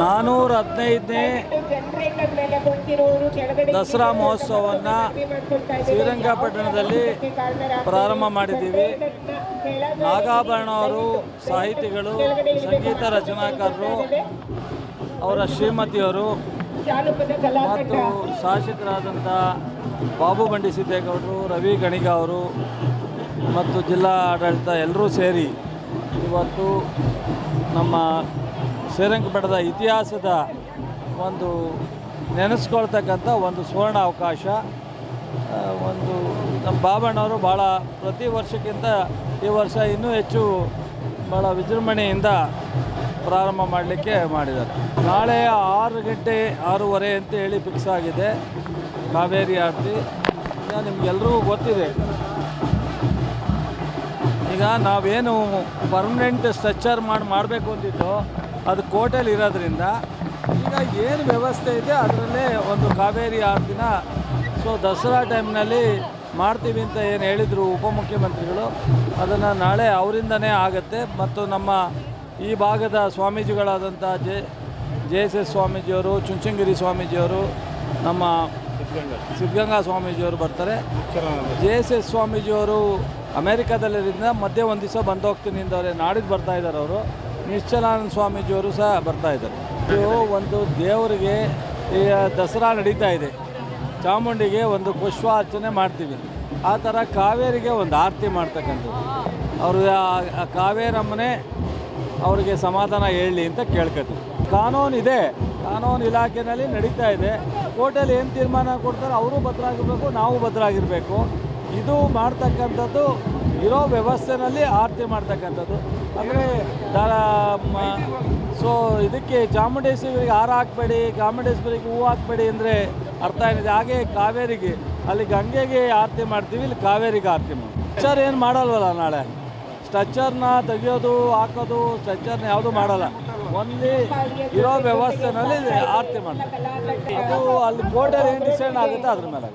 415ನೇ ದಸರಾ ಮಹೋತ್ಸವವನ್ನು ಶ್ರೀರಂಗಪಟ್ಟಣದಲ್ಲಿ ಪ್ರಾರಂಭ ಮಾಡಿದ್ದೀವಿ. ನಾಗಾಭರಣ ಅವರು ಸಾಹಿತಿಗಳು, ಸಂಗೀತ ರಚನಾಕಾರರು, ಅವರ ಶ್ರೀಮತಿಯವರು ಮತ್ತು ಶಾಸಕರಾದಂಥ ಬಾಬು ಬಂಡಿ ಸಿದ್ದೇಗೌಡರು, ರವಿ ಗಣಿಗ ಅವರು ಮತ್ತು ಜಿಲ್ಲಾ ಆಡಳಿತ ಎಲ್ಲರೂ ಸೇರಿ ಇವತ್ತು ನಮ್ಮ ಶ್ರೀರಂಗಪಟ್ಟಣದ ಇತಿಹಾಸದ ಒಂದು ನೆನೆಸ್ಕೊಳ್ತಕ್ಕಂಥ ಒಂದು ಸುವರ್ಣ ಅವಕಾಶ. ಒಂದು ನಮ್ಮ ಬಾಬಣ್ಣವರು ಭಾಳ ಪ್ರತಿ ವರ್ಷಕ್ಕಿಂತ ಈ ವರ್ಷ ಇನ್ನೂ ಹೆಚ್ಚು ಭಾಳ ವಿಜೃಂಭಣೆಯಿಂದ ಪ್ರಾರಂಭ ಮಾಡಲಿಕ್ಕೆ ಮಾಡಿದ್ದಾರೆ. ನಾಳೆ 6 ಗಂಟೆ 6:30 ಅಂತ ಹೇಳಿ ಫಿಕ್ಸ್ ಆಗಿದೆ ಕಾವೇರಿ ಆರತಿ. ಈಗ ನಿಮಗೆಲ್ಲರಿಗೂ ಗೊತ್ತಿದೆ, ಈಗ ನಾವೇನು ಪರ್ಮನೆಂಟ್ ಸ್ಟ್ರಕ್ಚರ್ ಮಾಡಬೇಕು ಅಂತಿದ್ದೋ ಅದು ಕೋಟೆಯಲ್ಲಿ ಇರೋದ್ರಿಂದ ಈಗ ಏನು ವ್ಯವಸ್ಥೆ ಇದೆ ಅದರಲ್ಲೇ ಒಂದು ಕಾವೇರಿ ಆರತಿನ ದಸರಾ ಟೈಮ್ನಲ್ಲಿ ಮಾಡ್ತೀವಿ ಅಂತ ಏನು ಹೇಳಿದರು ಉಪಮುಖ್ಯಮಂತ್ರಿಗಳು, ಅದನ್ನು ನಾಳೆ ಅವರಿಂದನೇ ಆಗುತ್ತೆ. ಮತ್ತು ನಮ್ಮ ಈ ಭಾಗದ ಸ್ವಾಮೀಜಿಗಳಾದಂಥ JSS ಸ್ವಾಮೀಜಿಯವರು, ಚುಂಚನಗಿರಿ ಸ್ವಾಮೀಜಿಯವರು, ನಮ್ಮ ಸಿದ್ಧಗಂಗಾ ಸ್ವಾಮೀಜಿಯವರು ಬರ್ತಾರೆ. JSS ಸ್ವಾಮೀಜಿಯವರು ಅಮೇರಿಕಾದಲ್ಲಿರೋದ್ರಿಂದ ಮಧ್ಯೆ ಒಂದು ದಿವಸ ಬಂದು ಹೋಗ್ತೀನಿ ಅಂದವ್ರೆ, ನಾಡಿದ್ದು ಬರ್ತಾಯಿದ್ದಾರೆ ಅವರು. ನಿಶ್ಚಲಾನಂದ ಸ್ವಾಮೀಜಿಯವರು ಸಹ ಬರ್ತಾಯಿದ್ದಾರೆ. ಇದು ಒಂದು ದೇವರಿಗೆ ಈ ದಸರಾ ನಡೀತಾ ಇದೆ, ಚಾಮುಂಡಿಗೆ ಒಂದು ಪುಷ್ಪಾರ್ಚನೆ ಮಾಡ್ತೀವಿ. ಆ ಥರ ಕಾವೇರಿಗೆ ಒಂದು ಆರತಿ ಮಾಡ್ತಕ್ಕಂಥದ್ದು. ಅವರು ಕಾವೇರಮ್ಮನೇ ಅವರಿಗೆ ಸಮಾಧಾನ ಹೇಳಲಿ ಅಂತ ಕೇಳ್ಕೊತೀವಿ. ಕಾನೂನು ಇದೆ, ಕಾನೂನು ಇಲಾಖೆಯಲ್ಲಿ ನಡೀತಾ ಇದೆ. ಕೋರ್ಟಲ್ಲಿ ಏನು ತೀರ್ಮಾನ ಕೊಡ್ತಾರೆ ಅವರು ಭದ್ರಾಗಿರಬೇಕು, ನಾವು ಭದ್ರಾಗಿರಬೇಕು. ಇದು ಮಾಡ್ತಕ್ಕಂಥದ್ದು ಇರೋ ವ್ಯವಸ್ಥೆಯಲ್ಲಿ ಆರತಿ ಮಾಡ್ತಕ್ಕಂಥದ್ದು. ಅಂದರೆ ಇದಕ್ಕೆ ಚಾಮುಂಡೇಶ್ವರಿಗೆ ಹಾರ ಹಾಕಬೇಡಿ, ಚಾಮುಂಡೇಶ್ವರಿಗೆ ಹೂವು ಹಾಕಬೇಡಿ ಅಂದರೆ ಅರ್ಥ ಏನಿದೆ. ಹಾಗೆ ಕಾವೇರಿಗೆ ಅಲ್ಲಿ ಗಂಗೆಗೆ ಆರತಿ ಮಾಡ್ತೀವಿ, ಇಲ್ಲಿ ಕಾವೇರಿಗೆ ಆರತಿ ಮಾಡ್ತೀವಿ. ಸ್ಟ್ರಕ್ಚರ್ ಏನು ಮಾಡಲ್ವಲ್ಲ, ನಾಳೆ ಸ್ಟ್ರಕ್ಚರ್ನ ತೆಗಿಯೋದು ಹಾಕೋದು ಸ್ಟ್ರಕ್ಚರ್ನ ಯಾವುದೂ ಮಾಡಲ್ಲ. ಒಂದೇ ಇರೋ ವ್ಯವಸ್ಥೆನಲ್ಲಿ ಆರತಿ ಮಾಡ್ತೀವಿ. ಅದು ಅಲ್ಲಿ ಕೋರ್ಟಲ್ಲಿ ಏನು ಡಿಸೈಡ್ ಆಗುತ್ತೆ ಅದ್ರ ಮೇಲೆ.